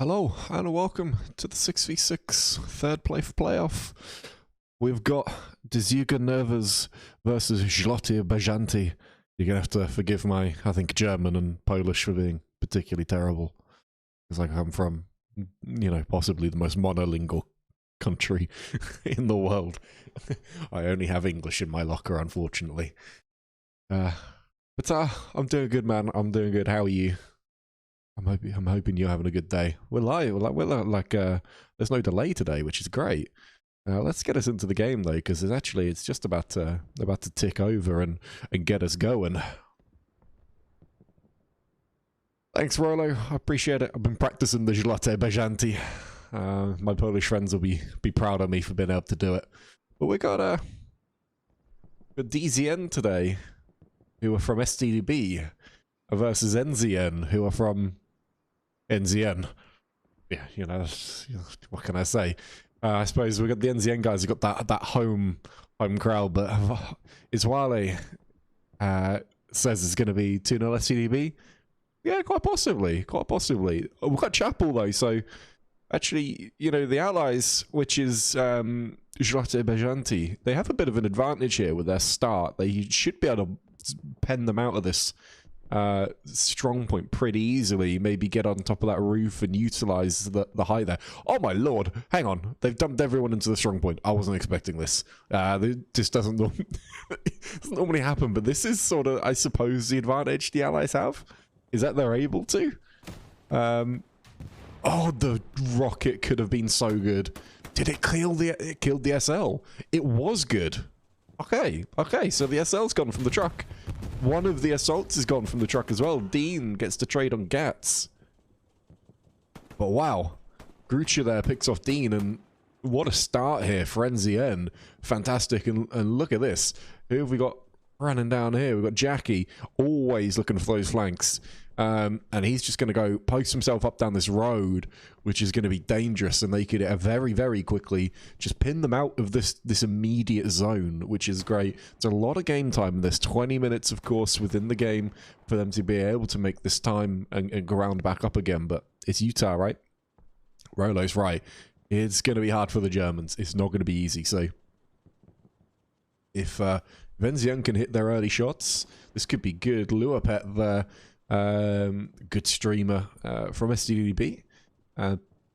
Hello and welcome to the 6v6 third place playoff. We've got Dziuga Nervas versus Zloty Bajanti. You're going to have to forgive my, I think, German and Polish for being particularly terrible. Because I come from, possibly the most monolingual country in the world. I only have English in my locker, unfortunately. But I'm doing good, man. I'm doing good. How are you? I'm hoping you're having a good day. We're live. There's no delay today, which is great. Let's get us into the game though, because it's just about to tick over and get us going. Thanks, Rolo. I appreciate it. I've been practicing the Zloty Bajanti. My Polish friends will be proud of me for being able to do it. But we got a DZN today, who are from STDB, versus NZN, who are from NZN. Yeah, what can I say? I suppose we got the NZN guys who got that home crowd, but Iswale says it's going to be 2-0 STDB. Yeah, quite possibly. We've got Chapel though, so actually, the allies, which is Zloty Bajanti, they have a bit of an advantage here with their start. They should be able to pen them out of this strong point pretty easily. Maybe get on top of that roof and utilize the height there. Oh my lord, hang on, they've dumped everyone into the strong point. I wasn't expecting this. This doesn't normally happen, but this is sort of, I suppose, the advantage the allies have is that they're able to. Oh, the rocket could have been so good. Did it kill it killed the SL? It was good. Okay, so the SL's gone from the truck. One of the assaults is gone from the truck as well. Dean gets to trade on Gats. But wow, Grucha there picks off Dean, and what a start here for NZN. Fantastic, and look at this. Who have we got running down here? We've got Jackie, always looking for those flanks. And he's just going to go post himself up down this road, which is going to be dangerous, and they could very, very quickly just pin them out of this immediate zone, which is great. It's a lot of game time, and there's 20 minutes, of course, within the game for them to be able to make this time and ground back up again. But it's Utah, right? Rolo's right. It's going to be hard for the Germans. It's not going to be easy. So if NZN can hit their early shots, this could be good. Luapet there. Good streamer from STDB,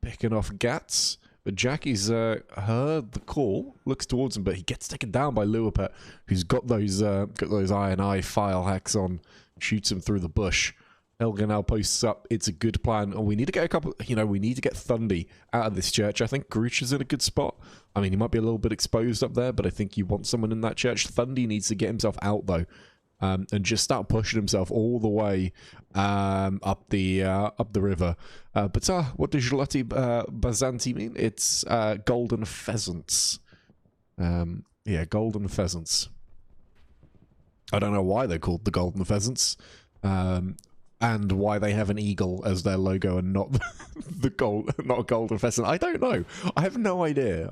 picking off Gats, but Jackie's heard the call, looks towards him, but he gets taken down by Luapet, who's got those iron eye file hacks on, shoots him through the bush. Helga now posts up. It's a good plan, and we need to get a couple. We need to get Thundy out of this church. I think Grucha's in a good spot. I mean, he might be a little bit exposed up there, but I think you want someone in that church. Thundy needs to get himself out though. And just start pushing himself all the way up the river. But what does Zloty Bajanti mean? It's golden pheasants. Yeah, golden pheasants. I don't know why they're called the golden pheasants, and why they have an eagle as their logo and not not a golden pheasant. I don't know. I have no idea.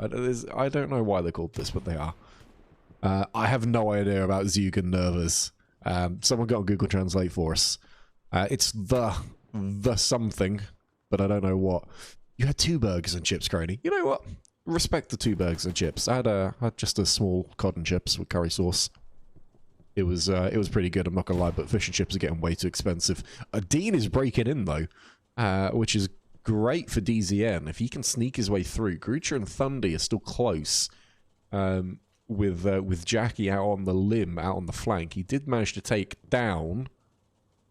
I don't know why they're called this, but they are. I have no idea about Dziuga Nervas. Someone got Google Translate for us. It's the something, but I don't know what. You had 2 burgers and chips, Crony. You know what? Respect the 2 burgers and chips. I had just a small cod and chips with curry sauce. It was pretty good, I'm not gonna lie, but fish and chips are getting way too expensive. Dean is breaking in though, which is great for DZN. If he can sneak his way through, Grucha and Thundy are still close. With Jackie out on the limb, out on the flank. He did manage to take down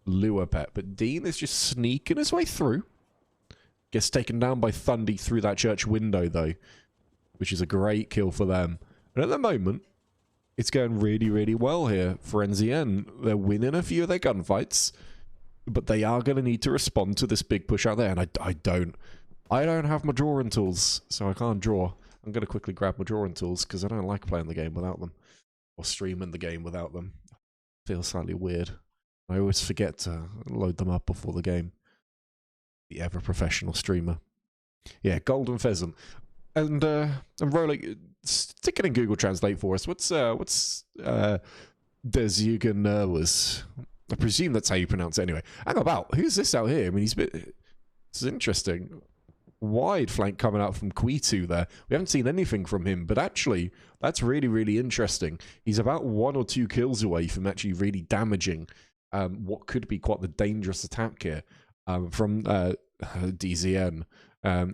Luapet, but Dean is just sneaking his way through. Gets taken down by Thundy through that church window, though, which is a great kill for them. And at the moment, it's going really, really well here for NZN. They're winning a few of their gunfights, but they are going to need to respond to this big push out there, and I don't have my drawing tools, so I can't draw. I'm going to quickly grab my drawing tools because I don't like playing the game without them. Or streaming the game without them. Feels slightly weird. I always forget to load them up before the game. The ever-professional streamer. Yeah, golden pheasant. And Rolling, stick it in Google Translate for us. What's Dziuga Nervas? I presume that's how you pronounce it anyway. Hang about. Who's this out here? I mean, this is interesting. wide flank coming out from Quitu there. We haven't seen anything from him, but actually, that's really, really interesting. He's about 1 or 2 kills away from actually really damaging what could be quite the dangerous attack here from DZN.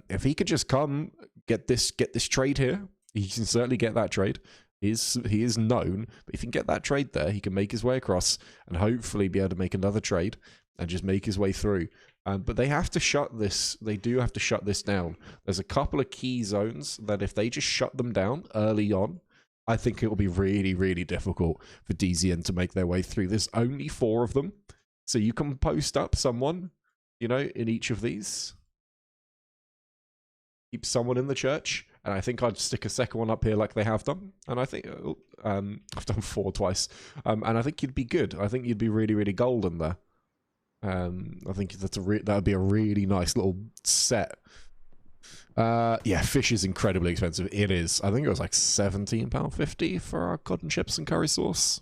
If he could just come get this trade here, he can certainly get that trade. He is known, but if he can get that trade there, he can make his way across and hopefully be able to make another trade and just make his way through. But they have to shut this. They do have to shut this down. There's a couple of key zones that if they just shut them down early on, I think it will be really, really difficult for DZN to make their way through. There's only 4 of them, so you can post up someone, you know, in each of these. Keep someone in the church, and I think I'd stick a second one up here like they have done. And I think I've done 4 twice, and I think you'd be good. I think you'd be really, really golden there. I think that'd be a really nice little set. Yeah, fish is incredibly expensive. It is. I think it was like £17.50 for our cotton chips and curry sauce.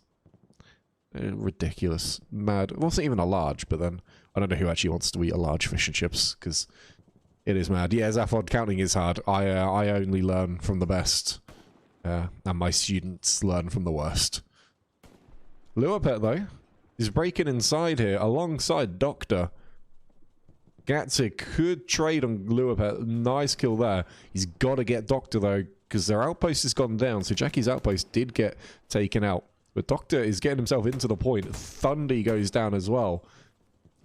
Ridiculous, mad. It wasn't even a large, but then I don't know who actually wants to eat a large fish and chips because it is mad. Yeah, Zaphod, counting is hard. I only learn from the best, and my students learn from the worst. Luapet though is breaking inside here alongside Doctor. Gatsik could trade on Luapet. Nice kill there. He's got to get Doctor though, because their outpost has gone down. So Jackie's outpost did get taken out. But Doctor is getting himself into the point. Thundy goes down as well.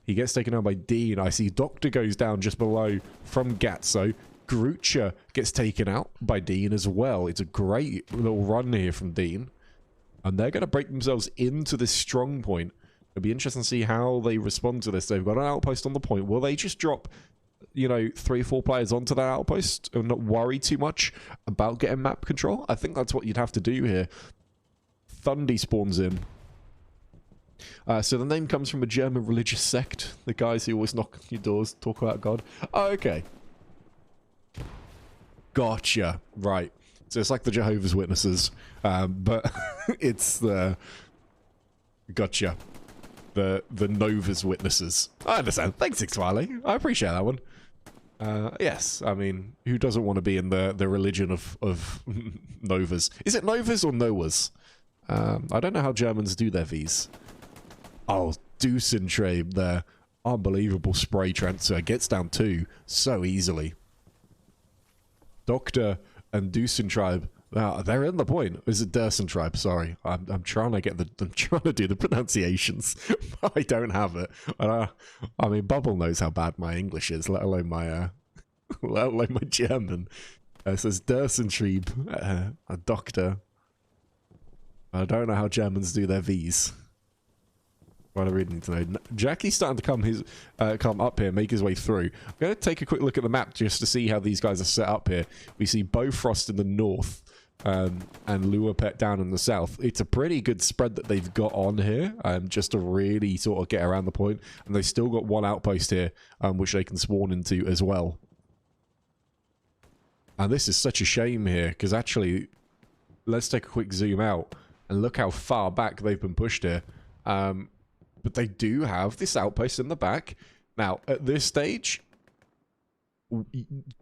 He gets taken out by Dean. I see Doctor goes down just below from Gatso. Grucha gets taken out by Dean as well. It's a great little run here from Dean. And they're going to break themselves into this strong point. It'll be interesting to see how they respond to this. They've got an outpost on the point. Will they just drop, you know, 3 or 4 players onto that outpost and not worry too much about getting map control? I think that's what you'd have to do here. Thundy spawns in. So the name comes from a German religious sect. The guys who always knock on your doors, talk about God. Oh, okay. Gotcha. Right. So it's like the Jehovah's Witnesses. But it's the... Gotcha. The Nova's Witnesses. I understand. Thanks, Xwiley. I appreciate that one. Yes, I mean, who doesn't want to be in the religion of Novas? Is it Novas or Noahs? I don't know how Germans do their V's. Oh, Dusentrabe there. Unbelievable spray transfer. Gets down 2 so easily. Doctor and Dusentrabe. They're in the point. Is it Dersentribe? Sorry, I'm trying to get I'm trying to do the pronunciations. I don't have it. I mean, Bubble knows how bad my English is, let alone my German. It says Dersentriebe, a doctor. I don't know how Germans do their V's. What I really need to know. Jackie's starting to come up here, make his way through. I'm going to take a quick look at the map just to see how these guys are set up here. We see Bofrost in the north. And Luapet down in the south. It's a pretty good spread that they've got on here, just to really sort of get around the point. And they've still got 1 outpost here, which they can spawn into as well. And this is such a shame here, because actually, let's take a quick zoom out and look how far back they've been pushed here. But they do have this outpost in the back. Now, at this stage...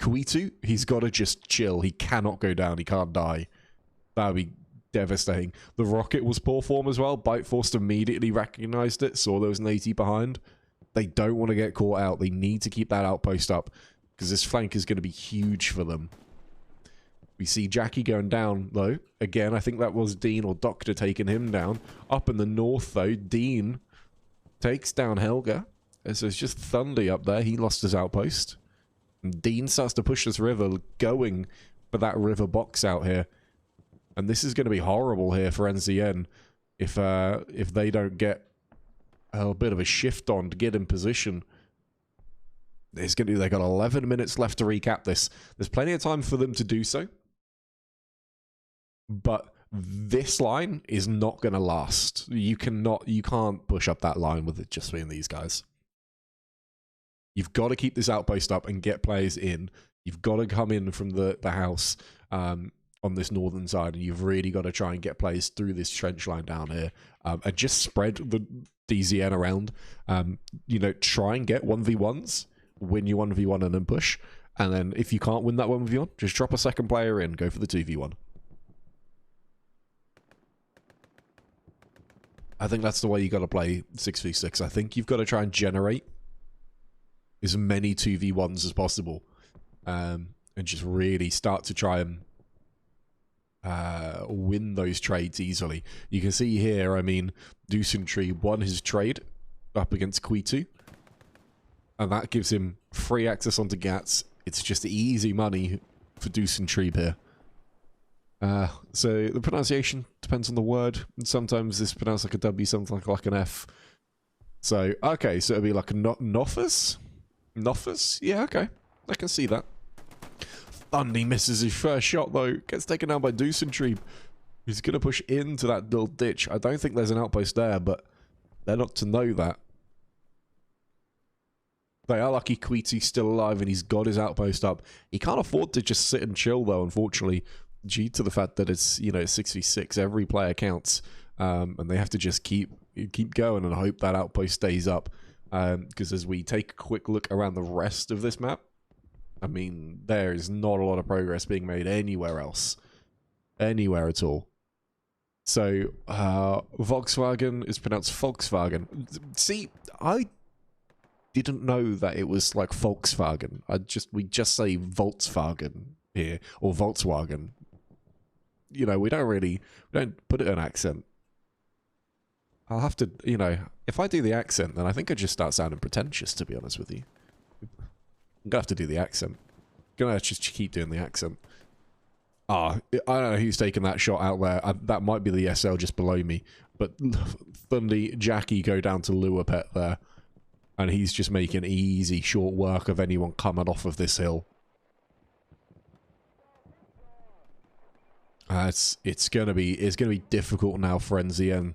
Kuitu, he's got to just chill. He cannot go down. He can't die. That would be devastating. The rocket was poor form as well. Biteforce immediately recognized it, saw there was an AT behind. They don't want to get caught out. They need to keep that outpost up because this flank is going to be huge for them. We see Jackie going down, though. Again, I think that was Dean or Doctor taking him down. Up in the north, though, Dean takes down Helga. So it's just Thundy up there. He lost his outpost. And Dean starts to push this river, going for that river box out here. And this is going to be horrible here for NCN if they don't get a bit of a shift on to get in position. They've got 11 minutes left to recap this. There's plenty of time for them to do so. But this line is not going to last. You can't push up that line with it just being these guys. You've got to keep this outpost up and get players in. You've got to come in from the house on this northern side, and you've really got to try and get players through this trench line down here and just spread the DZN around. You know, try and get 1v1s, win your 1v1 and then push. And then if you can't win that 1v1, just drop a second player in, go for the 2v1. I think that's the way you got to play 6v6. I think you've got to try and generate as many 2v1s as possible. And just really start to try and win those trades easily. You can see here, I mean, Dusentry won his trade up against Quitu. And that gives him free access onto Gats. It's just easy money for Dusentry here. So the pronunciation depends on the word. And sometimes it's pronounced like a W, sometimes like an F. So, okay, so it'll be like a Noffus? Noffus? Yeah, okay. I can see that. Thundy misses his first shot, though. Gets taken down by Dusentry. He's going to push into that little ditch. I don't think there's an outpost there, but they're not to know that. They are lucky Queety's still alive and he's got his outpost up. He can't afford to just sit and chill, though, unfortunately, due to the fact that it's, you know, 6v6. Every player counts, and they have to just keep going and hope that outpost stays up. Because as we take a quick look around the rest of this map, I mean, there is not a lot of progress being made anywhere else. Anywhere at all. So, Volkswagen is pronounced Volkswagen. See, I didn't know that it was like Volkswagen. We just say Volkswagen here, or Volkswagen. You know, we don't put it in accent. I'll have to, you know, if I do the accent, then I think I just start sounding pretentious, to be honest with you. I'm gonna have to do the accent. I'm gonna just keep doing the accent. I don't know who's taking that shot out there. That might be the SL just below me. But Thundy, Jackie go down to Lure Pet there. And he's just making easy short work of anyone coming off of this hill. It's gonna be difficult now for NZN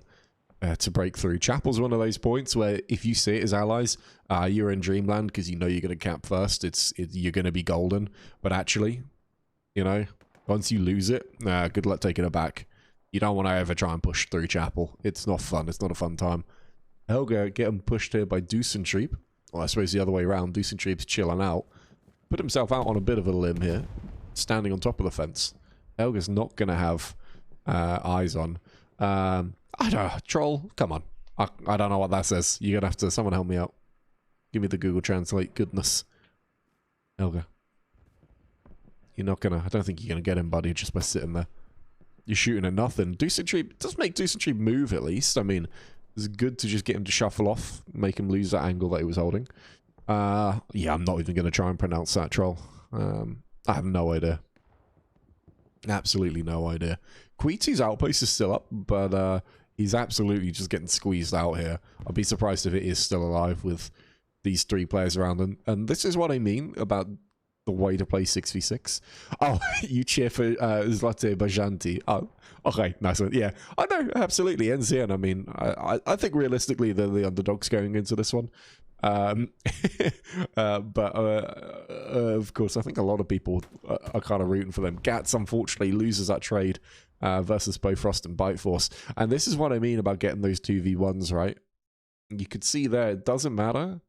to break through. Chapel's one of those points where if you see it as allies, you're in dreamland because you know you're gonna camp first. You're gonna be golden. But actually, you know, once you lose it, good luck taking it back. You don't want to ever try and push through Chapel. It's not fun. It's not a fun time. Helga getting pushed here by Dusentreep. Well, I suppose the other way around. Dusentreep's chilling out. Put himself out on a bit of a limb here. Standing on top of the fence. Helga's not going to have eyes on. I don't know. Troll, come on. I don't know what that says. You're going to have to... Someone help me out. Give me the Google Translate. Goodness. Helga. You're not going to... I don't think you're going to get him, buddy, just by sitting there. You're shooting at nothing. Dusentreep... does make Dusentreep move, at least. I mean... It's good to just get him to shuffle off, make him lose that angle that he was holding. Yeah, I'm not even going to try and pronounce that, Troll. I have no idea. Absolutely no idea. Queety's outpost is still up, but he's absolutely just getting squeezed out here. I'd be surprised if it is still alive with these three players around him. And this is what I mean about the way to play 6v6. Oh, you cheer for Zlate Bajanti. Oh, okay, nice one. Yeah, I know, absolutely. NZN, I mean, I think realistically they're the underdogs going into this one. But of course, I think a lot of people are kind of rooting for them. Gats, unfortunately, loses that trade versus Bofrost and Biteforce. And this is what I mean about getting those 2v1s, right? You could see there, it doesn't matter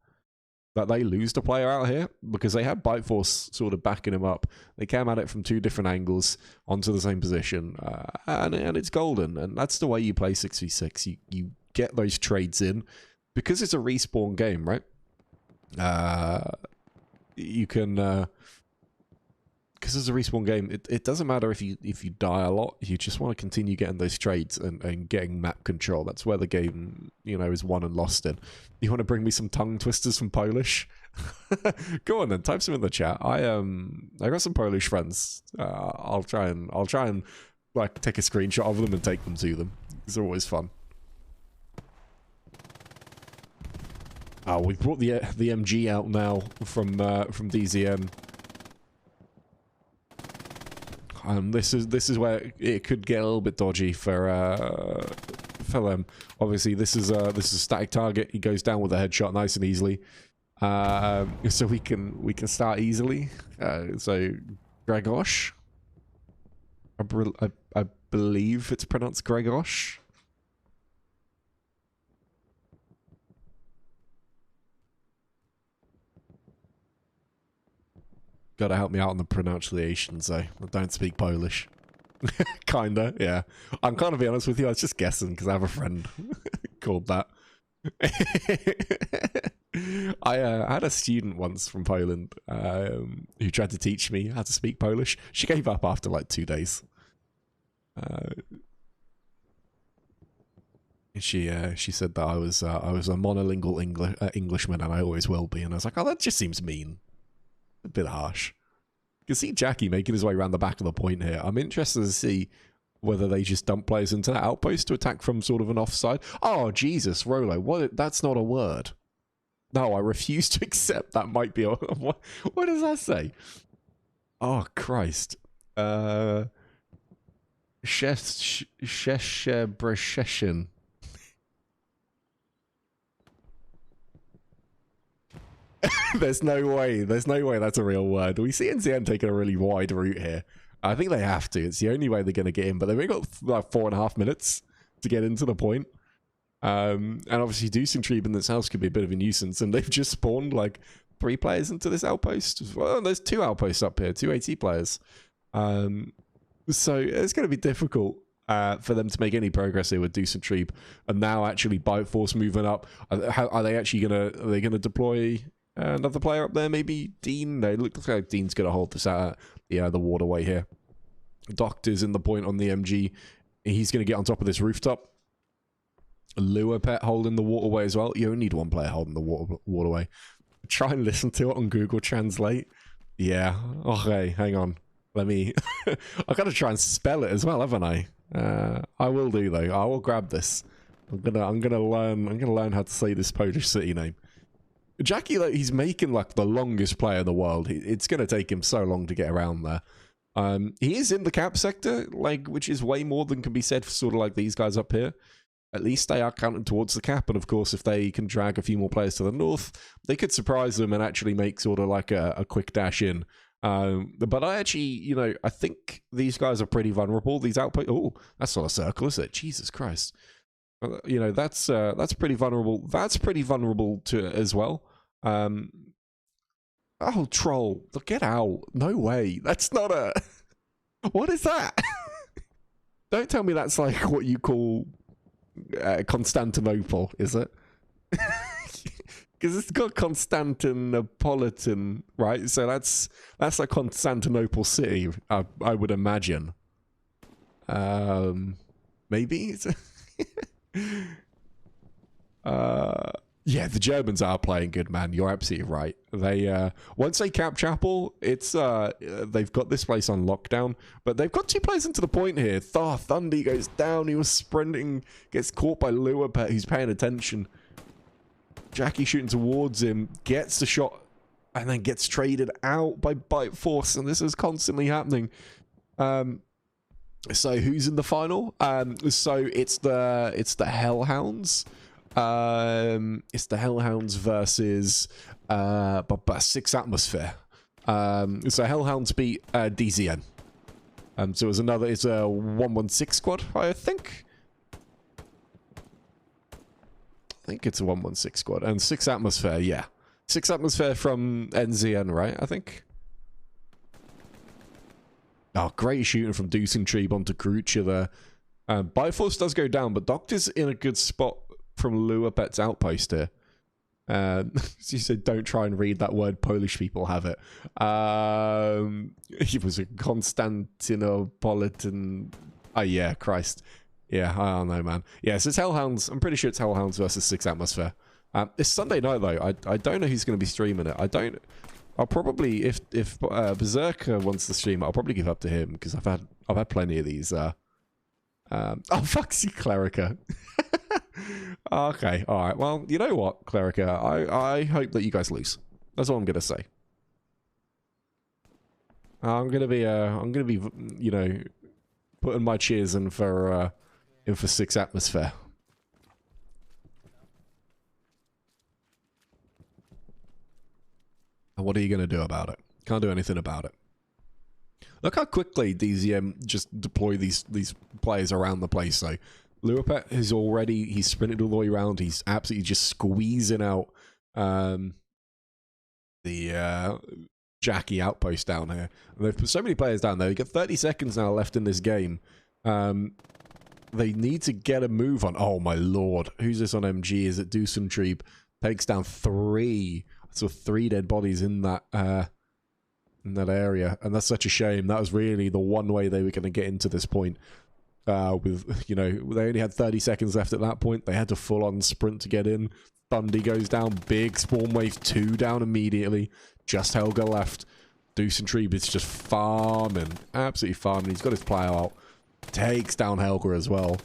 that they lose the player out here because they had Biteforce sort of backing him up. They came at it from two different angles onto the same position, and it's golden. And that's the way you play 6v6. You get those trades in because it's a respawn game, right? You can because it's a respawn game. It doesn't matter if you die a lot. You just want to continue getting those trades and getting map control. That's where the game, you know, is won and lost in. You want to bring me some tongue twisters from Polish? Go on then, type some in the chat. I got some Polish friends. I'll try and like take a screenshot of them and take them to them. It's always fun. Oh, we've brought the MG out now from DZN. This is where it could get a little bit dodgy for them. Obviously, this is a static target. He goes down with a headshot nice and easily, so we can start easily. So Gregosh, I believe it's pronounced Gregosh. Gotta help me out on the pronunciations, though. I don't speak Polish. Kinda, yeah. I'm kind of be honest with you, I was just guessing because I have a friend called that. I had a student once from Poland who tried to teach me how to speak Polish. She gave up after like 2 days. She said that I was a monolingual Englishman and I always will be, and I was like, oh, that just seems mean, a bit harsh. You can see Jackie making his way around the back of the point here. I'm interested to see whether they just dump players into that outpost to attack from sort of an offside. Oh Jesus, Rolo, what? That's not a word. No, I refuse to accept that might be a... What does that say? Oh, Christ. Sheshebreshen. There's no way that's a real word. We see NCN taking a really wide route here. I think they have to. It's the only way they're going to get in, but they've only got like 4.5 minutes to get into the point. And obviously Dusentrieb in this house could be a bit of a nuisance, and they've just spawned like 3 players into this outpost. Well, there's 2 outposts up here, 2 AT players. So it's going to be difficult for them to make any progress here with Dusentrieb. And now actually Bite Force moving up. Are they actually gonna deploy another player up there? Maybe Dean? No, it looks like Dean's gonna hold this out the waterway here. Doctor's in the point on the MG. He's gonna get on top of this rooftop. Lure Pet holding the waterway as well. You only need 1 player holding the waterway. Try and listen to it on Google Translate. Yeah. Okay, hang on. Let me... I gotta try and spell it as well, haven't I? I will do though. I will grab this. I'm gonna learn how to say this Polish city name. Jackie, like, he's making like the longest player in the world. It's gonna take him so long to get around there. He is in the cap sector, like, which is way more than can be said for sort of like these guys up here. At least they are counting towards the cap, and of course, if they can drag a few more players to the north, they could surprise them and actually make sort of like a quick dash in. But I actually, I think these guys are pretty vulnerable. These outposts. Oh, that's not a circle, is it? Jesus Christ. That's pretty vulnerable. That's pretty vulnerable to as well. Oh, troll! Get out! No way. That's not a. What is that? Don't tell me that's like what you call Constantinople, is it? Because it's got Constantinopolitan, right? So that's like Constantinople city, I would imagine. Maybe? Yeah, the Germans are playing good, man. You're absolutely right. They once they cap Chapel, it's they've got this place on lockdown. But they've got 2 players into the point here. Thundy goes down. He was sprinting, gets caught by Lure Pet, who's paying attention. Jackie shooting towards him, gets the shot, and then gets traded out by Bite Force, and this is constantly happening. So who's in the final? So it's the Hellhounds. It's the Hellhounds versus 6 Atmosphere. So Hellhounds beat DZN. So it's a 116 squad, I think. I think it's a 116 squad. And 6 Atmosphere, yeah. 6 Atmosphere from NZN, right? I think. Oh, great shooting from Dusentrieb onto Krucha there. Bifrost does go down, but Doctor's in a good spot from Lure Pet's outpost here. She said, don't try and read that word. Polish people have it. He was a Constantinopolitan... Oh, yeah, Christ. Yeah, I don't know, man. Yeah, so it's Hellhounds. I'm pretty sure it's Hellhounds versus 6 Atmosphere. It's Sunday night, though. I don't know who's going to be streaming it. I'll probably, if Berserker wants to stream it, I'll probably give up to him, because I've had plenty of these. Oh, fuck you, Clerica. Okay, alright. Well, you know what, Clerica? I hope that you guys lose. That's all I'm gonna say. I'm gonna be, you know, putting my cheers in for 6 Atmosphere. And what are you gonna do about it? Can't do anything about it. Look how quickly DZM just deploy these players around the place, though. Lure Pet is already, he's sprinted all the way around. He's absolutely just squeezing out the Jackie outpost down here. And they've put so many players down there. You've got 30 seconds now left in this game. They need to get a move on. Oh, my lord. Who's this on MG? Is it Dusentrieb? Takes down 3. So 3 dead bodies in that area. And that's such a shame. That was really the one way they were going to get into this point. With, you know, they only had 30 seconds left at that point. They had to full-on sprint to get in. Thundy goes down. Big spawn wave. 2 down immediately. Just Helga left. Dusentrieb is just farming. Absolutely farming. He's got his plow out. Takes down Helga as well.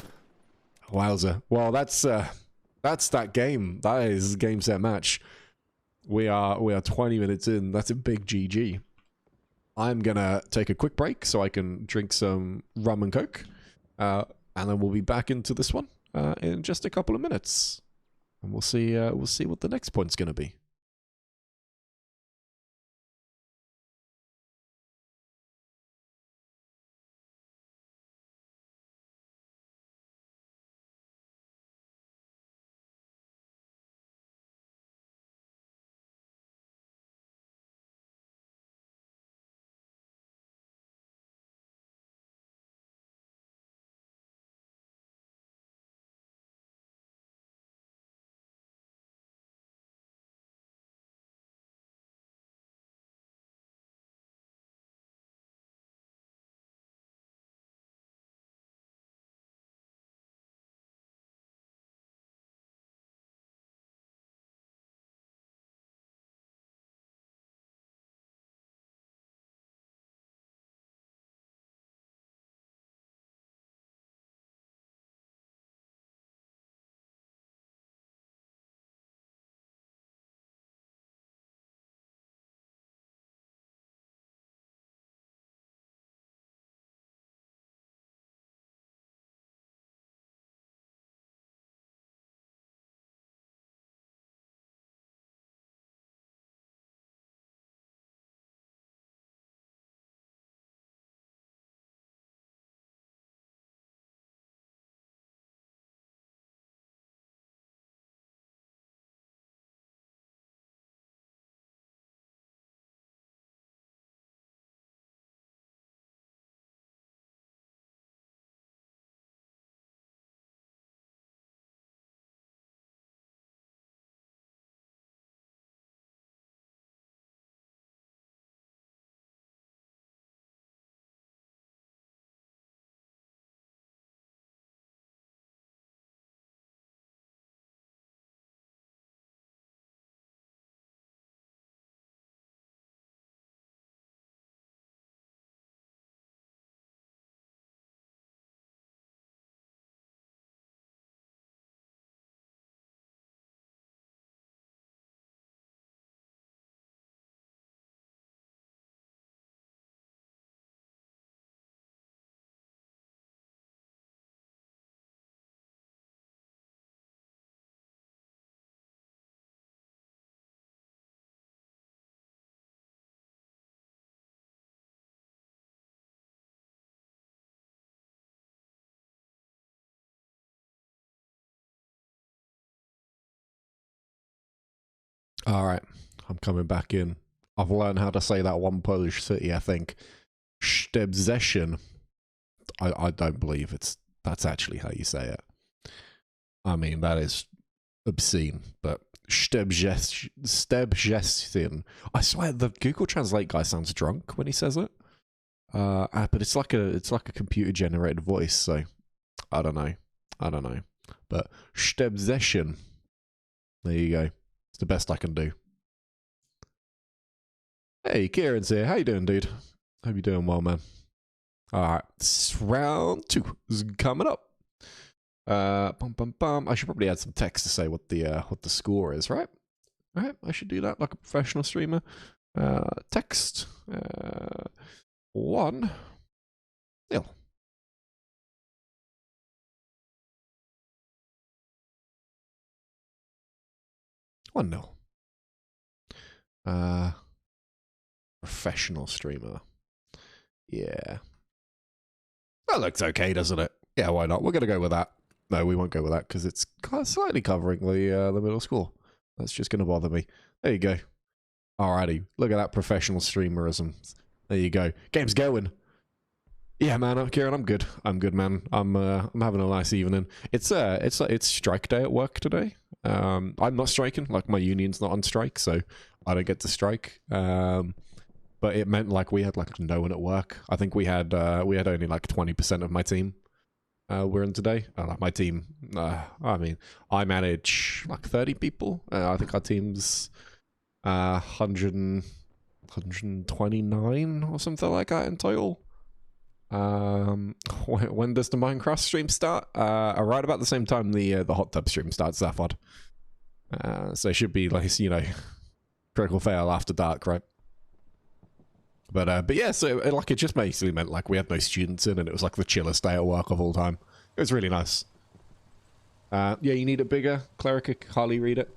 Wowza. Well, that's that game. That is game, set, match. We are 20 minutes in. That's a big GG. I'm gonna take a quick break so I can drink some rum and coke. And then we'll be back into this one in just a couple of minutes. And we'll see what the next point's gonna be. All right, I'm coming back in. I've learned how to say that one Polish city, I think. Szczebrzeszyn. I don't believe that's actually how you say it. I mean, that is obscene, but Szczebrzeszyn. I swear the Google Translate guy sounds drunk when he says it. But it's like a computer generated voice, so I don't know. But Szczebrzeszyn. There you go. It's the best I can do. Hey, Kieran's here. How you doing, dude? Hope you're doing well, man. Alright, round 2 is coming up. I should probably add some text to say what the score is, right? Alright, I should do that like a professional streamer. Text 1-0. 1-0. Professional streamer. Yeah. That looks okay, doesn't it? Yeah, why not? We're going to go with that. No, we won't go with that because it's slightly covering the middle score. That's just going to bother me. There you go. Alrighty, look at that professional streamerism. There you go. Game's going. Yeah, man, Kieran, I'm good. I'm good, man. I'm having a nice evening. It's strike day at work today. I'm not striking. Like, my union's not on strike, so I don't get to strike. But it meant like we had like no one at work. I think we had only like 20% of my team were in today. Like my team, I mean, I manage like 30 people. I think our team's 129 or something like that in total. When does the Minecraft stream start? Right about the same time the hot tub stream starts, Zaphod. So it should be like, you know, critical fail after dark, right? But yeah, so like it just basically meant like we had no students in, and it was like the chillest day at work of all time. It was really nice. Yeah, you need a bigger cleric. Harley, read it.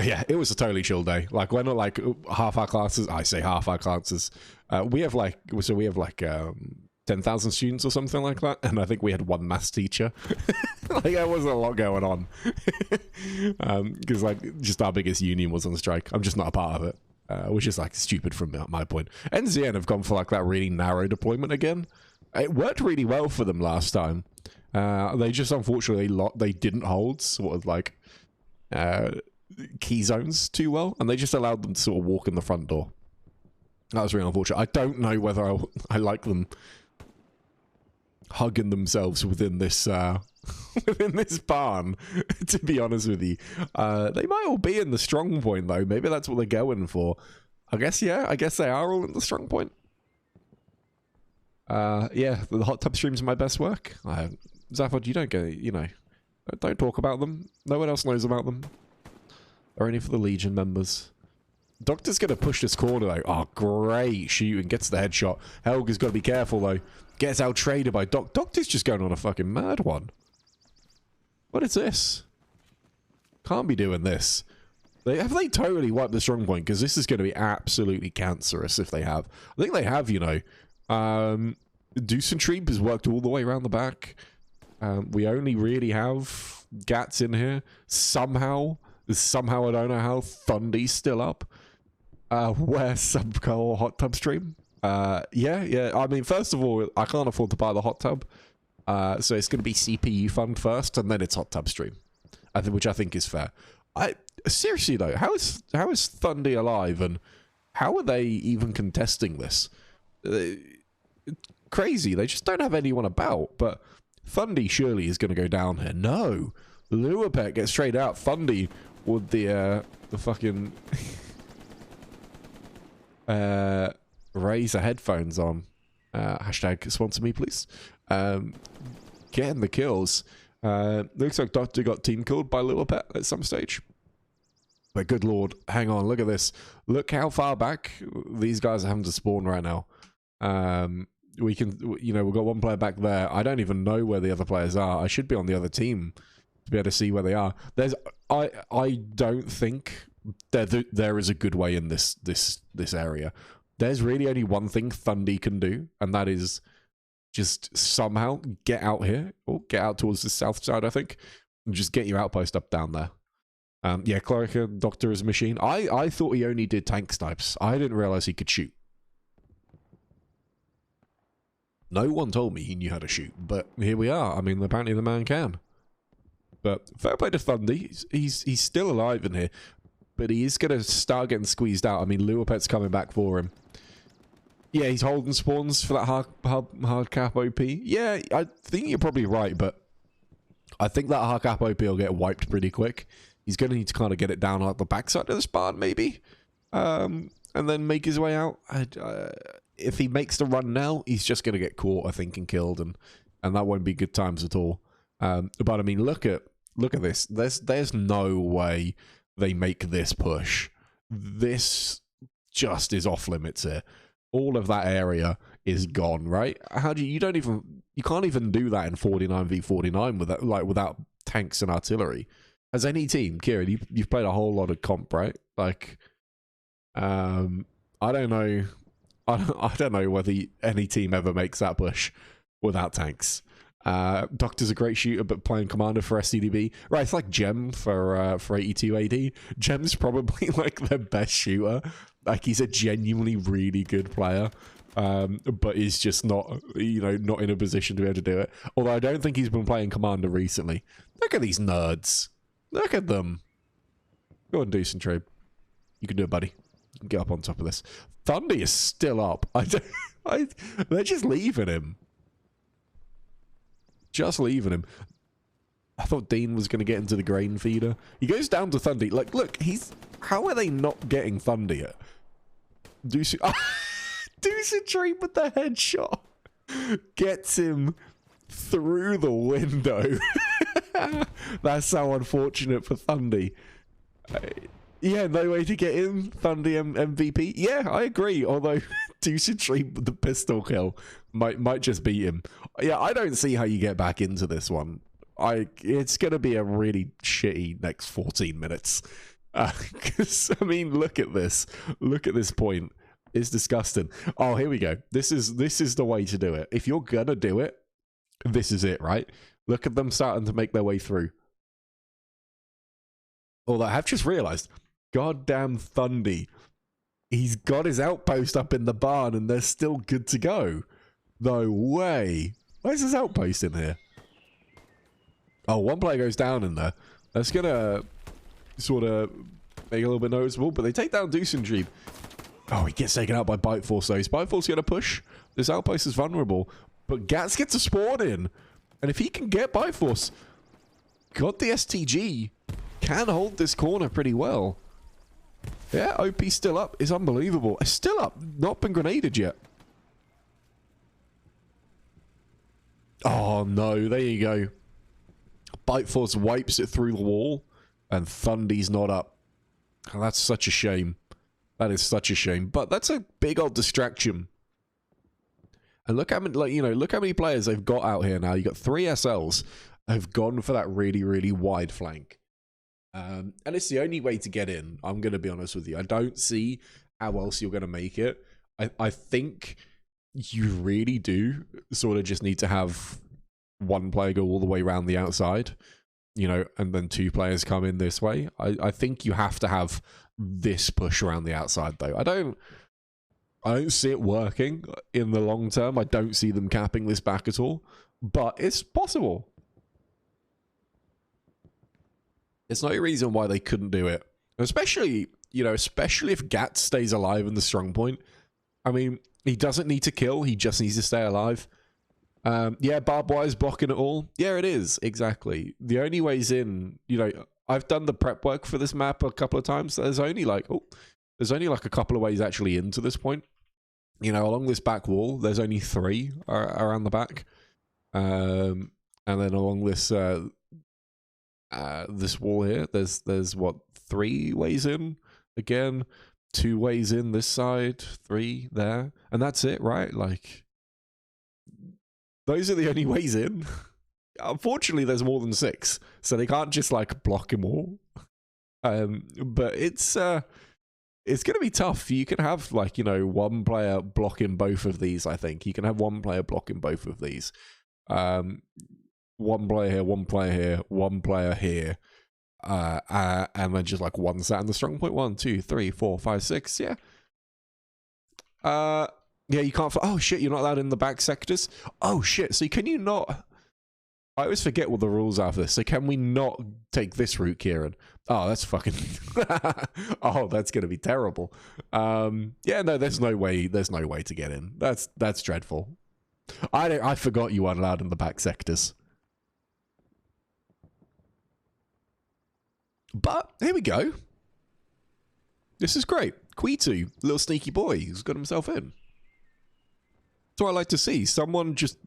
Yeah, it was a totally chill day. Like when like half our classes, I say half our classes, we have like 10,000 students or something like that, and I think we had one maths teacher. Like there wasn't a lot going on, because like just our biggest union was on strike. I'm just not a part of it. Which is like stupid from my point. NZN have gone for like that really narrow deployment again. It worked really well for them last time. They just unfortunately they didn't hold sort of like key zones too well, and they just allowed them to sort of walk in the front door. That was really unfortunate. I don't know whether I like them hugging themselves within this within this barn, to be honest with you. They might all be in the strong point though. Maybe that's what they're going for. I guess, yeah, I guess they are all in the strong point. Yeah, the hot tub stream's my best work. Zaphod, you don't get, you know, don't talk about them. No one else knows about them. They're only for the Legion members. Doctor's gonna push this corner though. Oh, great shooting. Gets the headshot. Helga's got to be careful though. Gets out-traded by Doctor's just going on a fucking mad one. What is this? Can't be doing this. Have they totally wiped the strong point? Because this is going to be absolutely cancerous if they have. I think they have, you know. Deucentreep has worked all the way around the back. We only really have Gats in here. Somehow I don't know how, Thundy's still up. Where's Subco hot tub stream? Yeah. I mean, first of all, I can't afford to buy the hot tub. So it's going to be CPU fund first, and then it's hot tub stream, which I think is fair. Seriously though, how is Thundy alive, and how are they even contesting this? Crazy. They just don't have anyone about. But Thundy surely is going to go down here. No, Luapet gets straight out. Thundy with the fucking Razer headphones on. Hashtag sponsor me, please. Getting the kills. Looks like Doctor got team killed by Luapet at some stage. But good lord, hang on, look at this. Look how far back these guys are having to spawn right now. We can, you know, we've got one player back there. I don't even know where the other players are. I should be on the other team to be able to see where they are. I don't think there is a good way in this area. There's really only one thing Thundy can do, and that is just somehow get out here, or get out towards the south side, I think, and just get your outpost up down there. Yeah, Clerica, Doctor is a machine. I thought he only did tank snipes. I didn't realize he could shoot. No one told me he knew how to shoot, but here we are. I mean, apparently the man can. But fair play to Thundy. He's still alive in here, but he is going to start getting squeezed out. I mean, Luapet's coming back for him. Yeah, he's holding spawns for that hard cap OP. Yeah, I think you're probably right, but I think that hard cap OP will get wiped pretty quick. He's going to need to kind of get it down at the backside of the spawn, maybe, and then make his way out. If he makes the run now, he's just going to get caught, I think, and killed, and that won't be good times at all. But I mean, look at this. There's no way they make this push. This just is off limits here. All of that area is gone, right? How do you can't even do that in 49v49 without tanks and artillery. As any team, Kieran, you've played a whole lot of comp, right? Like, I don't know whether any team ever makes that push without tanks. Doctor's a great shooter, but playing Commander for SCDB. Right, it's like Gem for 82 AD. Gem's probably like their best shooter. Like, he's a genuinely really good player. But he's just not, not in a position to be able to do it. Although I don't think he's been playing Commander recently. Look at these nerds. Look at them. Go and do some trade. You can do it, buddy. You can get up on top of this. Thundy is still up. They're just leaving him. Just leaving him. I thought Dean was going to get into the grain feeder. He goes down to Thundy. Like, look, how are they not getting Thundy yet? Deuce Tree with the headshot. Gets him through the window. That's so unfortunate for Thundy. Yeah, no way to get in. Thundy MVP. Yeah, I agree. Although Deuce Tree with the pistol kill might just beat him. Yeah, I don't see how you get back into this one. It's going to be a really shitty next 14 minutes. Because, I mean, look at this. Look at this point. It's disgusting. Oh, here we go. This is the way to do it. If you're going to do it, this is it, right? Look at them starting to make their way through. Although I have just realized, goddamn Thundy, he's got his outpost up in the barn and they're still good to go. No way. Where's his outpost in here? Oh, one player goes down in there. That's going to sort of make it a little bit noticeable, but they take down Deuce and Dream. Oh, he gets taken out by Bite Force, though. Is Bite Force going to push? This outpost is vulnerable, but Gats gets a spawn in. And if he can get Bite Force, God, the STG can hold this corner pretty well. Yeah, OP still up. It's unbelievable. It's still up. Not been grenaded yet. Oh, no. There you go. Bite Force wipes it through the wall, and Thundy's not up. Oh, that's such a shame. That is such a shame. But that's a big old distraction. And look how many, look how many players they've got out here now. You got 3 SLs have gone for that really, really wide flank. And it's the only way to get in. I'm going to be honest with you. I don't see how else you're going to make it. I think you really do sort of just need to have one player go all the way around the outside, and then 2 players come in this way. I think you have to have this push around the outside, though. I don't see it working in the long term. I don't see them capping this back at all, but it's possible. It's no reason why they couldn't do it, especially if Gat stays alive in the strong point. I mean, he doesn't need to kill. He just needs to stay alive. Yeah, barbed wire's blocking it all. Yeah, it is. Exactly. The only ways in, I've done the prep work for this map a couple of times. There's only like a couple of ways actually into this point. Along this back wall, there's only 3 around the back. And then along this this wall here, there's what, 3 ways in? Again, 2 ways in this side, 3 there. And that's it, right? Like, those are the only ways in. Unfortunately, there's more than 6, so they can't just like block them all. But it's going to be tough. You can have like one player blocking both of these. I think you can have one player blocking both of these. One player here, one player here, one player here, and then just like one sat in the strong point. 1, 2, 3, 4, 5, 6. Yeah. Yeah, you can't. Oh shit, you're not allowed in the back sectors. Oh shit. So can you not? I always forget what the rules are for this. So can we not take this route, Kieran? Oh, that's fucking. Oh, that's gonna be terrible. Yeah, no, there's no way. There's no way to get in. That's dreadful. I forgot you weren't allowed in the back sectors. But here we go. This is great. Quitu, little sneaky boy who's got himself in. That's what I like to see. Someone just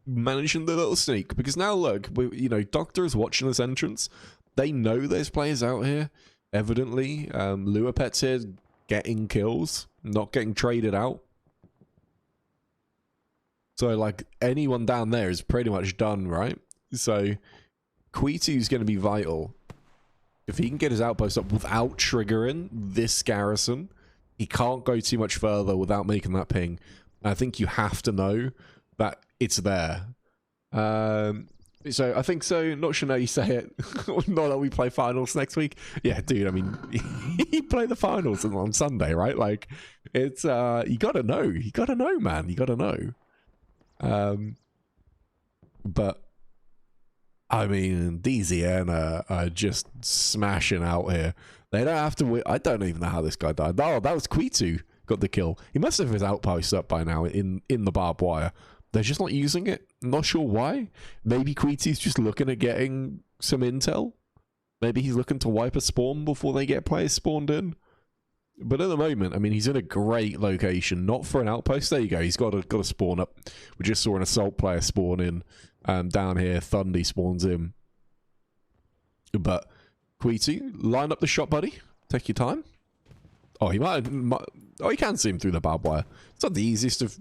managing the little sneak. Because now look, Doctor is watching this entrance. They know there's players out here. Evidently, Luapet's here getting kills, not getting traded out. So like anyone down there is pretty much done, right? So Quitu's going to be vital. If he can get his outpost up without triggering this garrison, he can't go too much further without making that ping. I think you have to know that it's there. So I think so. Not sure how you say it. Not that we play finals next week. Yeah, dude. I mean, you play the finals on Sunday, right? Like, it's you gotta know. You gotta know, man. You gotta know. But I mean, DZN are just smashing out here. They don't have to win. I don't even know how this guy died. Oh, that was Quitu got the kill. He must have his outpost up by now in the barbed wire. They're just not using it. Not sure why. Maybe Queety's just looking at getting some intel. Maybe he's looking to wipe a spawn before they get players spawned in. But at the moment, I mean, he's in a great location. Not for an outpost. There you go. He's got a spawn up. We just saw an assault player spawn in. Down here, Thundy spawns in. But Queety, line up the shot, buddy. Take your time. Oh, he might. Oh, you can see him through the barbed wire. It's not the easiest of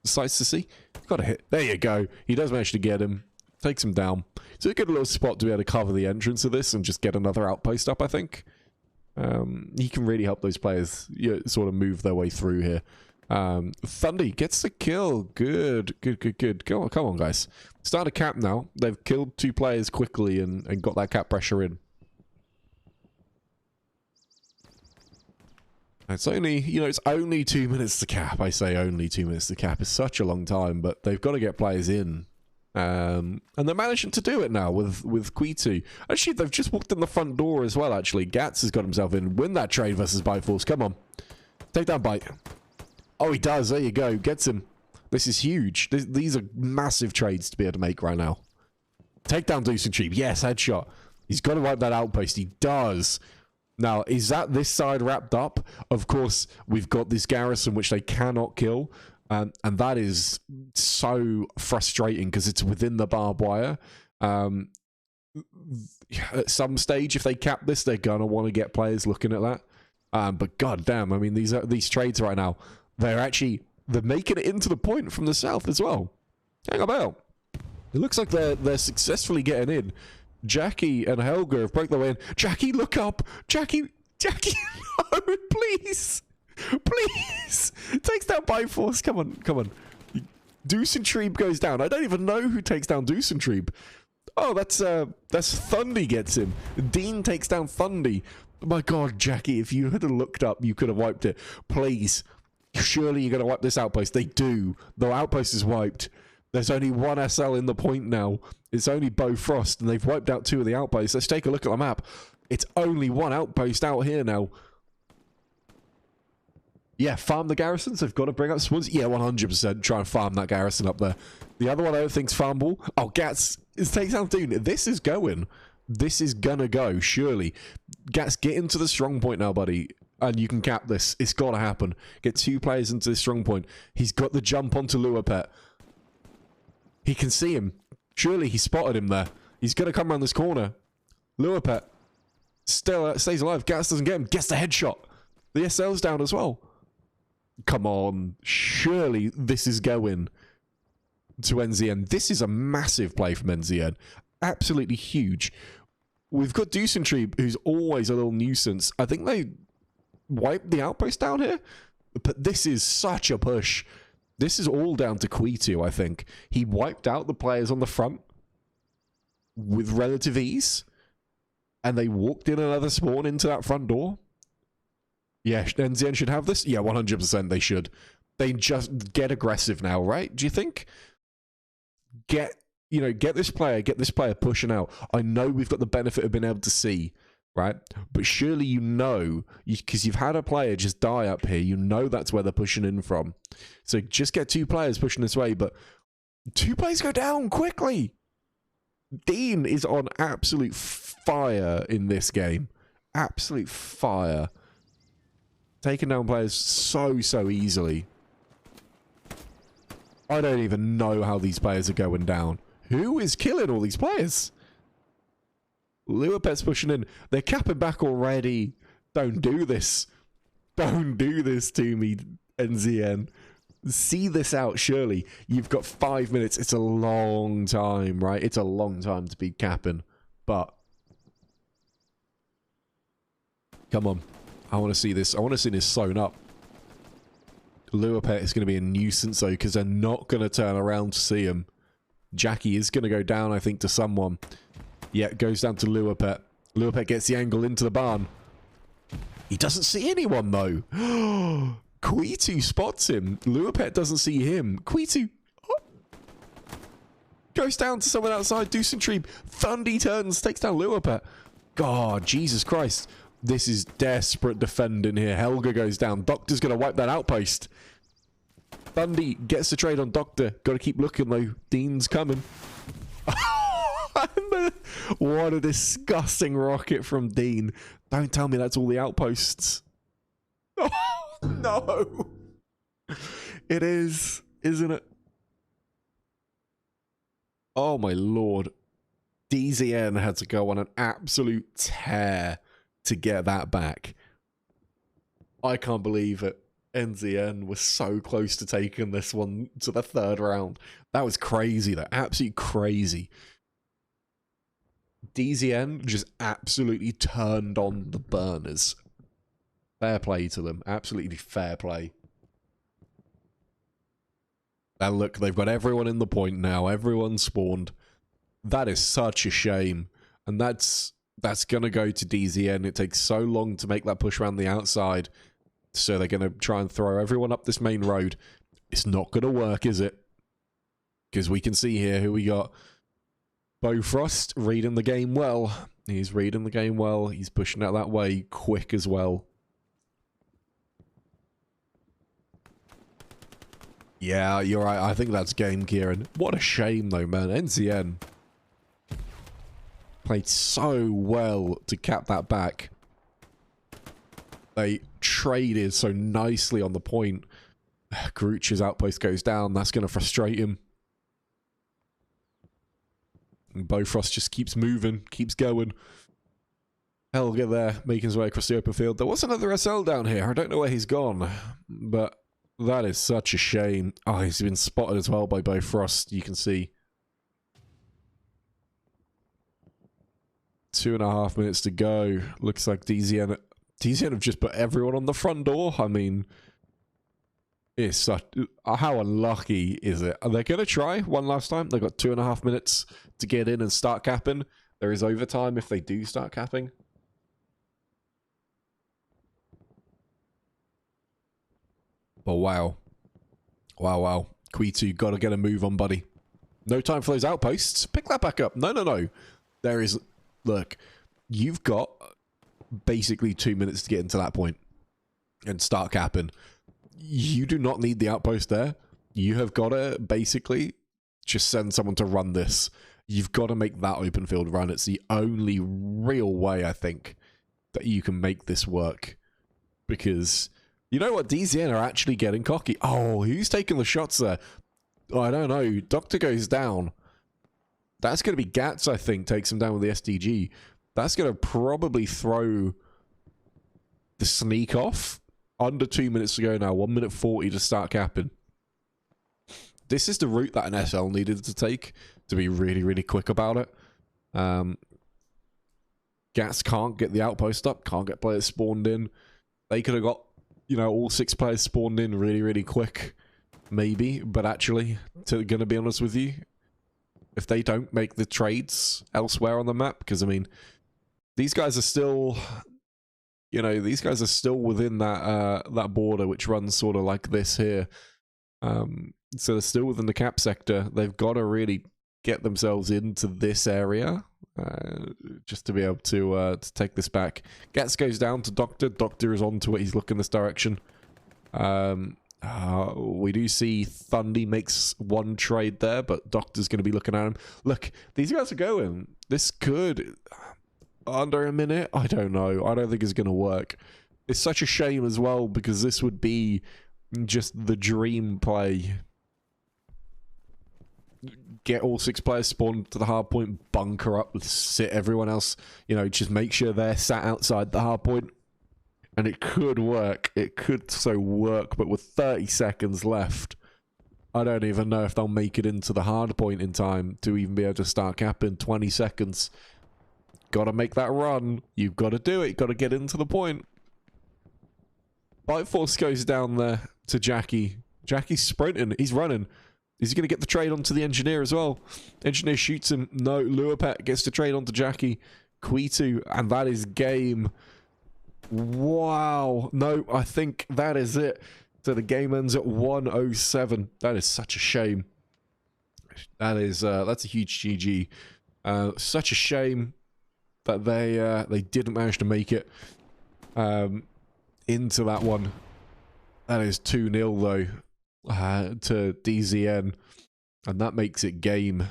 sights to see. Got to hit. There you go. He does manage to get him. Takes him down. So a good little spot to be able to cover the entrance of this and just get another outpost up, I think. He can really help those players sort of move their way through here. Thundy gets the kill. Good. Come on, guys. Start a cap now. They've killed 2 players quickly and got that cap pressure in. It's only, it's only 2 minutes to cap. I say only 2 minutes to cap. It's such a long time, but they've got to get players in. And they're managing to do it now with Quitu. Actually, they've just walked in the front door as well, actually. Gats has got himself in. Win that trade versus Bite Force. Come on. Take that Bite. Oh, he does. There you go. Gets him. This is huge. These are massive trades to be able to make right now. Take down Deuce and Cheap. Yes, headshot. He's got to wipe that outpost. He does. Now, is that this side wrapped up? Of course, we've got this garrison, which they cannot kill. And that is so frustrating because it's within the barbed wire. At some stage, if they cap this, they're going to want to get players looking at that. But goddamn, I mean, these trades right now, they're making it into the point from the south as well. Hang about. It looks like they're successfully getting in. Jackie and Helga have broke their way in. Jackie, look up! Jackie, no, please! Please! Takes down Bite Force. Come on. Deucentrieb goes down. I don't even know who takes down Deucentrieb. Oh, that's Thundy gets him. Dean takes down Thundy. My god, Jackie, if you had looked up, you could have wiped it. Please. Surely you're going to wipe this outpost. They do. The outpost is wiped. There's only one SL in the point now. It's only Bofrost, and they've wiped out 2 of the outposts. Let's take a look at the map. It's only 1 outpost out here now. Yeah, farm the garrisons. They've got to bring up spawns. Yeah, 100% try and farm that garrison up there. The other one I don't think's farmable. Oh, Gats takes down Dune. This is going. This is gonna go, surely. Gats, get into the strong point now, buddy. And you can cap this. It's got to happen. Get 2 players into the strong point. He's got the jump onto Luapet. He can see him. Surely he spotted him there. He's going to come around this corner. Luapet still stays alive. Gats doesn't get him. Gets the headshot. The SL's down as well. Come on. Surely this is going to NZN. This is a massive play from NZN. Absolutely huge. We've got Deucentrieb, who's always a little nuisance. I think they wiped the outpost down here. But this is such a push. This is all down to Quitu, I think. He wiped out the players on the front with relative ease. And they walked in another spawn into that front door. Yeah, NZN should have this? Yeah, 100% they should. They just get aggressive now, right? Do you think? Get this player pushing out. I know we've got the benefit of being able to see, right? But surely because you've had a player just die up here, you know that's where they're pushing in from. So just get 2 players pushing this way, but 2 players go down quickly. Dean is on absolute fire in this game. Absolute fire. Taking down players so easily. I don't even know how these players are going down. Who is killing all these players? Luapet's pushing in. They're capping back already. Don't do this. Don't do this to me, NZN. See this out, surely. You've got 5 minutes. It's a long time, right? It's a long time to be capping. But come on. I want to see this. I want to see this sewn up. Luapet is going to be a nuisance, though, because they're not going to turn around to see him. Jackie is going to go down, I think, to someone. Yeah, it goes down to Luapet. Luapet gets the angle into the barn. He doesn't see anyone, though. Quitu spots him. Luapet doesn't see him. Quitu goes down to someone outside. Dusentrieb. Thundy turns, takes down Luapet. God, Jesus Christ. This is desperate defending here. Helga goes down. Doctor's going to wipe that outpost. Thundy gets the trade on Doctor. Got to keep looking, though. Dean's coming. What a disgusting rocket from Dean. Don't tell me that's all the outposts. Oh, no. It is, isn't it? Oh, my Lord. DZN had to go on an absolute tear to get that back. I can't believe it. NZN was so close to taking this one to the 3rd round. That was crazy, though. Absolutely crazy. DZN just absolutely turned on the burners. Fair play to them. Absolutely fair play. And look, they've got everyone in the point now. Everyone spawned. That is such a shame. And that's going to go to DZN. It takes so long to make that push around the outside. So they're going to try and throw everyone up this main road. It's not going to work, is it? Because we can see here who we got. Bofrost reading the game well. He's reading the game well. He's pushing out that way quick as well. Yeah, you're right. I think that's game, Kieran. What a shame, though, man. NCN played so well to cap that back. They traded so nicely on the point. Gruch's outpost goes down. That's going to frustrate him. And Bofrost just keeps moving, keeps going. Helga there, making his way across the open field. There was another SL down here. I don't know where he's gone, but that is such a shame. Oh, he's been spotted as well by Bofrost, you can see. 2.5 minutes to go. Looks like DZN have just put everyone on the front door. I mean, it's such... How unlucky is it? Are they going to try one last time? They've got 2.5 minutes to get in and start capping. There is overtime if they do start capping. But wow. Wow, wow. Quitu, got to get a move on, buddy. No time for those outposts. Pick that back up. No, no, no. There is... Look, you've got basically 2 minutes to get into that point and start capping. You do not need the outpost there. You have got to basically just send someone to run this. You've got to make that open field run. It's the only real way, I think, that you can make this work. Because, you know what? DZN are actually getting cocky. Oh, who's taking the shots there? Oh, I don't know. Doctor goes down. That's going to be Gats, I think, takes him down with the SDG. That's going to probably throw the sneak off. Under 2 minutes to go now. 1 minute 40 to start capping. This is the route that an SL needed to take to be really, really quick about it. Gats can't get the outpost up. Can't get players spawned in. They could have got, you know, all 6 players spawned in really, really quick. Maybe. But actually, going to be honest with you, if they don't make the trades elsewhere on the map, because, I mean, these guys are still... You know, these guys are still within that that border, which runs sort of like this here. So they're still within the cap sector. They've got to really get themselves into this area just to be able to take this back. Gats goes down to Doctor. Doctor is on to it. He's looking this direction. We do see Thundy makes one trade there, but Doctor's going to be looking at him. Look, these guys are going. This could... Under a minute? I don't know. I don't think it's going to work. It's such a shame as well, because this would be just the dream play. Get all 6 players spawned to the hard point, bunker up, sit everyone else, you know, just make sure they're sat outside the hard point. And it could work. It could so work, but with 30 seconds left, I don't even know if they'll make it into the hard point in time to even be able to start capping. 20 seconds. Got to make that run. You've got to do it. Got to get into the point. Bite Force goes down there to Jackie. Jackie's sprinting. He's running. Is he going to get the trade onto the engineer as well? Engineer shoots him. No, Luapet gets the trade onto Jackie. Quitu, and that is game. Wow. No, I think that is it. So the game ends at 107. That is such a shame. That is, that's a huge GG. Such a shame that they didn't manage to make it into that one. That is 2-0 though to DZN, and that makes it game.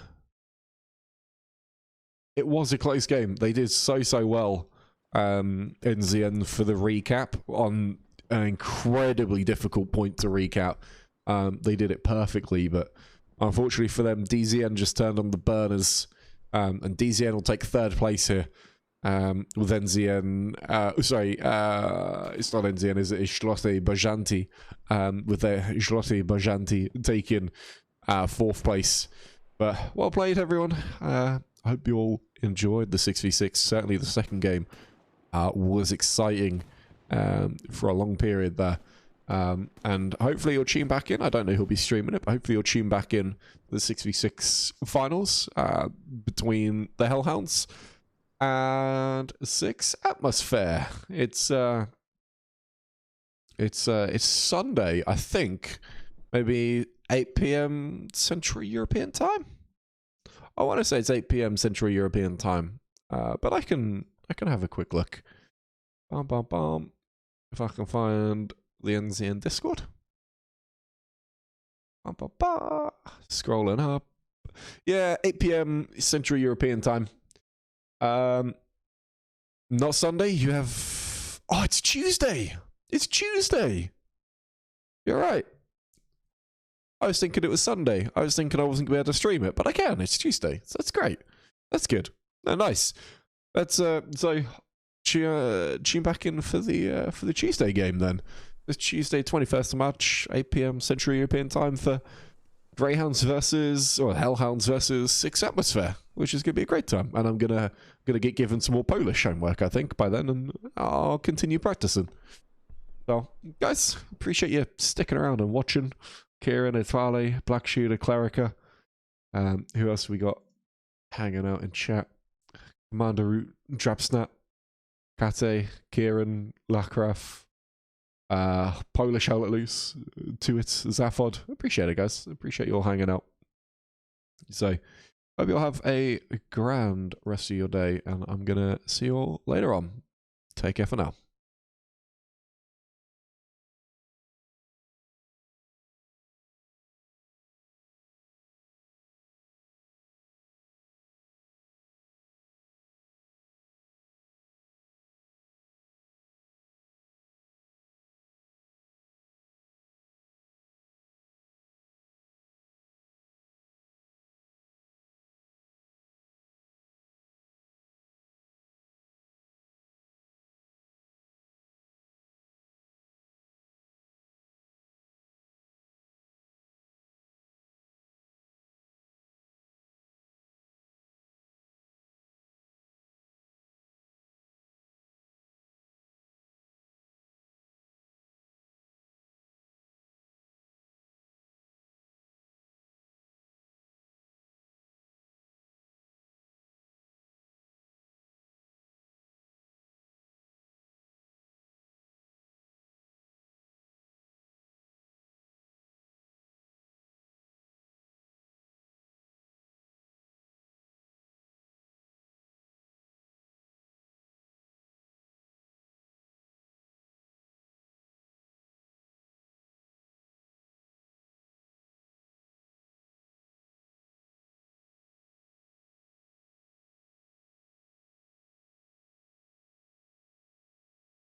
It was a close game. They did so well in the end for the recap on an incredibly difficult point to recap. They did it perfectly, but unfortunately for them, DZN just turned on the burners, and DZN will take 3rd place here. With NZN, sorry, it's not NZN, is it? It's Zloty Bajanti, with their Zloty Bajanti taking 4th place. But well played, everyone. I hope you all enjoyed the 6v6. Certainly the second game was exciting for a long period there. And hopefully you'll tune back in. I don't know who'll be streaming it, but hopefully you'll tune back in the 6v6 finals between the Hellhounds and 6 Atmosphere. It's Sunday, I think. Maybe 8 PM Central European time. I want to say it's 8 PM Central European time, but I can have a quick look. If I can find the NZN Discord. Scrolling up. Yeah, 8 PM Central European time. Not Sunday. You have... Oh, it's Tuesday. It's Tuesday. You're right. I was thinking it was Sunday. I was thinking I wasn't going to be able to stream it, but I can. It's Tuesday. So that's great. That's good. Oh, nice. That's so tune back in for the Tuesday game then. It's Tuesday, 21st of March, 8 PM Central European time for Greyhounds versus, or Hellhounds versus 6 Atmosphere, which is going to be a great time. And I'm gonna get given some more Polish homework, I think, by then, and I'll continue practicing. So, guys, appreciate you sticking around and watching. Kieran, Itale, Black Shooter, Clerica. Who else we got hanging out in chat? Commander Root, Drapsnap, Kate, Kieran, Lakraf, Polish Hell at Loose, Tuit, Zaphod. Appreciate it, guys. Appreciate you all hanging out. So, hope you all have a grand rest of your day, and I'm going to see you all later on. Take care for now.